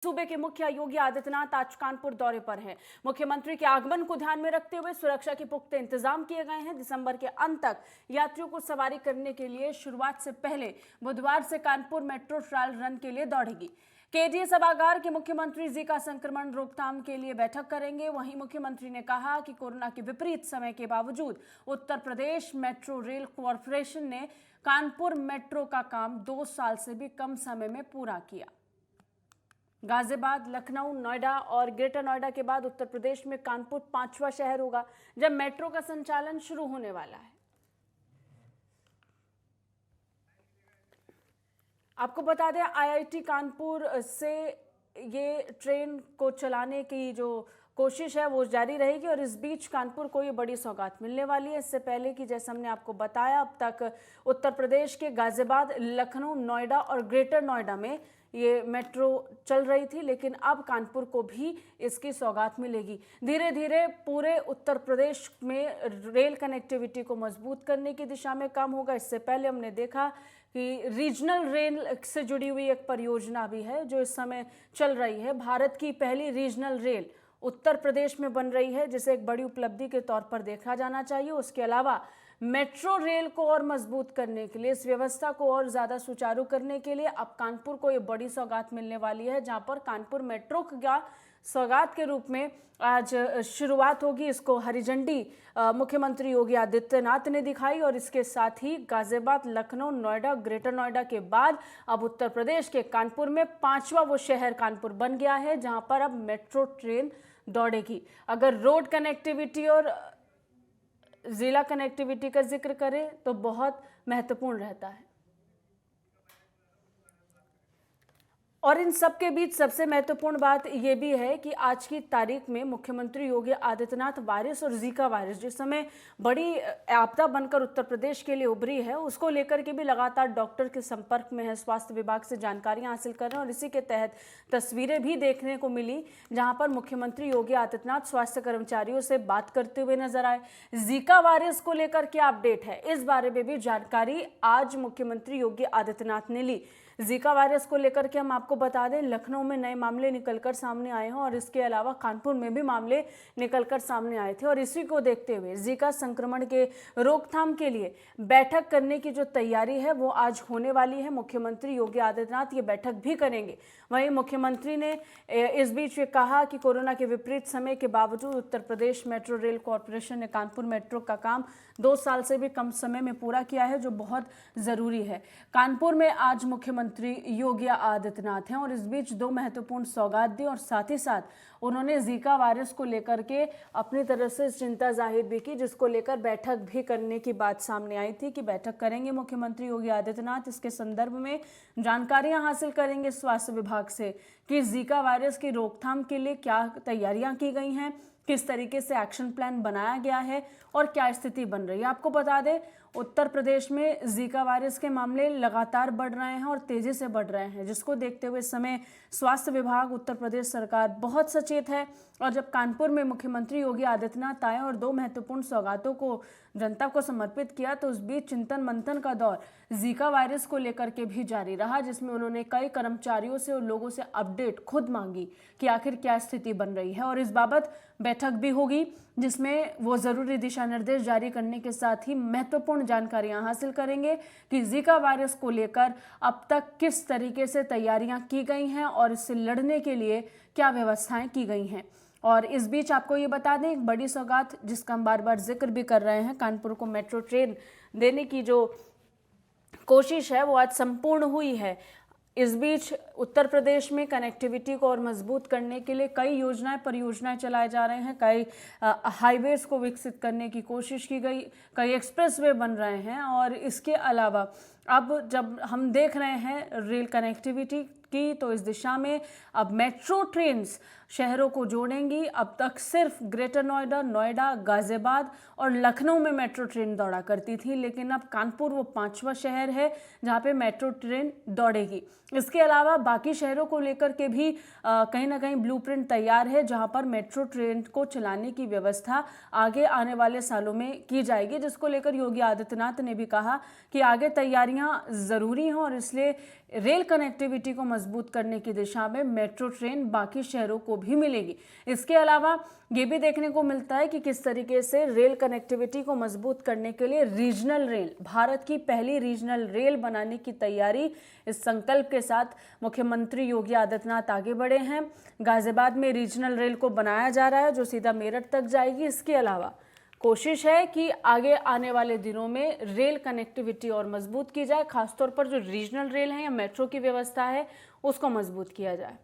सूबे के मुखिया योगी आदित्यनाथ आज कानपुर दौरे पर हैं। मुख्यमंत्री के आगमन को ध्यान में रखते हुए सुरक्षा के पुख्ते इंतजाम किए गए हैं। दिसंबर के अंत तक यात्रियों को सवारी करने के लिए शुरुआत से पहले बुधवार से कानपुर मेट्रो ट्रायल रन के लिए दौड़ेगी। केडीए सभागार के मुख्यमंत्री जीका संक्रमण रोकथाम के लिए बैठक करेंगे। वहीं मुख्यमंत्री ने कहा कि कोरोना के विपरीत समय के बावजूद Uttar Pradesh metro rail corporation ने कानपुर मेट्रो का काम 2 साल से भी कम समय में पूरा किया। गाजियाबाद, लखनऊ, नोएडा और ग्रेटर नोएडा के बाद उत्तर प्रदेश में कानपुर 5वां शहर होगा जब मेट्रो का संचालन शुरू होने वाला है। आपको बता दें, आईआईटी कानपुर से ये ट्रेन को चलाने की जो कोशिश है वो जारी रहेगी और इस बीच कानपुर को ये बड़ी सौगात मिलने वाली है। इससे पहले कि जैसे हमने आपको बताया, अब तक उत्तर प्रदेश के गाजियाबाद, लखनऊ, नोएडा और ग्रेटर नोएडा में ये मेट्रो चल रही थी, लेकिन अब कानपुर को भी इसकी सौगात मिलेगी। धीरे धीरे पूरे उत्तर प्रदेश में रेल कनेक्टिविटी को मजबूत करने की दिशा में काम होगा। इससे पहले हमने देखा कि रीजनल रेल से जुड़ी हुई एक परियोजना भी है जो इस समय चल रही है। भारत की पहली रीजनल रेल उत्तर प्रदेश में बन रही है, जिसे एक बड़ी उपलब्धि के तौर पर देखा जाना चाहिए। उसके अलावा मेट्रो रेल को और मजबूत करने के लिए, इस व्यवस्था को और ज़्यादा सुचारू करने के लिए अब कानपुर को ये बड़ी सौगात मिलने वाली है, जहां पर कानपुर मेट्रो का सौगात के रूप में आज शुरुआत होगी। इसको हरी झंडी मुख्यमंत्री योगी आदित्यनाथ ने दिखाई और इसके साथ ही गाजियाबाद, लखनऊ, नोएडा, ग्रेटर नोएडा के बाद अब उत्तर प्रदेश के कानपुर में 5वां वो शहर कानपुर बन गया है जहां पर अब मेट्रो ट्रेन दौड़ेगी। अगर रोड कनेक्टिविटी और जिला कनेक्टिविटी का जिक्र करें तो बहुत महत्वपूर्ण रहता है। और इन सब के बीच सबसे महत्वपूर्ण बात यह भी है कि आज की तारीख में मुख्यमंत्री योगी आदित्यनाथ वायरस और जीका वायरस जिस समय बड़ी आपदा बनकर उत्तर प्रदेश के लिए उभरी है, उसको लेकर के भी लगातार डॉक्टर के संपर्क में है, स्वास्थ्य विभाग से जानकारियां हासिल कर रहे हैं और इसी के तहत तस्वीरें भी देखने को मिली जहां पर मुख्यमंत्री योगी आदित्यनाथ स्वास्थ्य कर्मचारियों से बात करते हुए नजर आए। जीका वायरस को लेकर क्या अपडेट है, इस बारे में भी जानकारी आज मुख्यमंत्री योगी आदित्यनाथ ने ली। जीका वायरस को लेकर के हम आपको बता दें, लखनऊ में नए मामले निकलकर सामने आए हैं और इसके अलावा कानपुर में भी मामले निकलकर सामने आए थे और इसी को देखते हुए जीका संक्रमण के रोकथाम के लिए बैठक करने की जो तैयारी है वो आज होने वाली है। मुख्यमंत्री योगी आदित्यनाथ ये बैठक भी करेंगे। वहीं मुख्यमंत्री ने इस बीच ये कहा कि कोरोना के विपरीत समय के बावजूद Uttar Pradesh metro rail corporation ने कानपुर मेट्रो का काम 2 साल से भी कम समय में पूरा किया है, जो बहुत ज़रूरी है। कानपुर में आज मुख्यमंत्री योगी आदित्यनाथ हैं और इस बीच 2 महत्वपूर्ण सौगात दी और साथ ही साथ उन्होंने जीका वायरस को लेकर के अपनी तरफ से चिंता जाहिर भी की, जिसको लेकर बैठक भी करने की बात सामने आई थी कि बैठक करेंगे मुख्यमंत्री योगी आदित्यनाथ। इसके संदर्भ में जानकारियां हासिल करेंगे स्वास्थ्य विभाग से कि जीका वायरस की रोकथाम के लिए क्या तैयारियां की गई हैं, किस तरीके से एक्शन प्लान बनाया गया है और क्या स्थिति बन रही है। आपको बता दें, उत्तर प्रदेश में जीका वायरस के मामले लगातार बढ़ रहे हैं और तेजी से बढ़ रहे हैं, जिसको देखते हुए इस समय स्वास्थ्य विभाग, उत्तर प्रदेश सरकार बहुत सचेत है। और जब कानपुर में मुख्यमंत्री योगी आदित्यनाथ आए और 2 महत्वपूर्ण सौगातों को जनता को समर्पित किया, तो उस बीच चिंतन मंथन का दौर जीका वायरस को लेकर के भी जारी रहा, जिसमें उन्होंने कई कर्मचारियों से और लोगों से अपडेट खुद मांगी कि आखिर क्या स्थिति बन रही है। और इस बाबत बैठक भी होगी जिसमें वो ज़रूरी दिशा निर्देश जारी करने के साथ ही महत्वपूर्ण जानकारियां हासिल करेंगे कि जीका वायरस को लेकर अब तक किस तरीके से तैयारियां की गई हैं और इससे लड़ने के लिए क्या व्यवस्थाएं की गई हैं। और इस बीच आपको ये बता दें, एक बड़ी सौगात जिसका हम बार बार जिक्र भी कर रहे हैं, कानपुर को मेट्रो ट्रेन देने की जो कोशिश है वो आज संपूर्ण हुई है। इस बीच उत्तर प्रदेश में कनेक्टिविटी को और मजबूत करने के लिए कई योजनाएं, परियोजनाएं चलाए जा रहे हैं, कई हाईवेज को विकसित करने की कोशिश की गई, कई एक्सप्रेसवे बन रहे हैं और इसके अलावा अब जब हम देख रहे हैं रेल कनेक्टिविटी की, तो इस दिशा में अब मेट्रो ट्रेन्स शहरों को जोड़ेंगी। अब तक सिर्फ ग्रेटर नोएडा, नोएडा, गाजियाबाद और लखनऊ में मेट्रो ट्रेन दौड़ा करती थी, लेकिन अब कानपुर वो 5वां शहर है जहां पे मेट्रो ट्रेन दौड़ेगी। इसके अलावा बाकी शहरों को लेकर के भी कहीं ना कहीं ब्लूप्रिंट तैयार है, जहां पर मेट्रो ट्रेन को चलाने की व्यवस्था आगे आने वाले सालों में की जाएगी, जिसको लेकर योगी आदित्यनाथ ने भी कहा कि आगे तैयारियां ज़रूरी हैं और इसलिए रेल कनेक्टिविटी को मजबूत करने की दिशा में मेट्रो ट्रेन बाकी शहरों को भी मिलेगी। इसके अलावा ये भी देखने को मिलता है कि किस तरीके से रेल कनेक्टिविटी को मजबूत करने के लिए रीजनल रेल, भारत की पहली रीजनल रेल बनाने की तैयारी, इस संकल्प के साथ मुख्यमंत्री योगी आदित्यनाथ आगे बढ़े हैं। गाजियाबाद में रीजनल रेल को बनाया जा रहा है जो सीधा मेरठ तक जाएगी। इसके अलावा कोशिश है कि आगे आने वाले दिनों में रेल कनेक्टिविटी और मजबूत की जाए, खासतौर पर जो रीजनल रेल है या मेट्रो की व्यवस्था है उसको मजबूत किया जाए।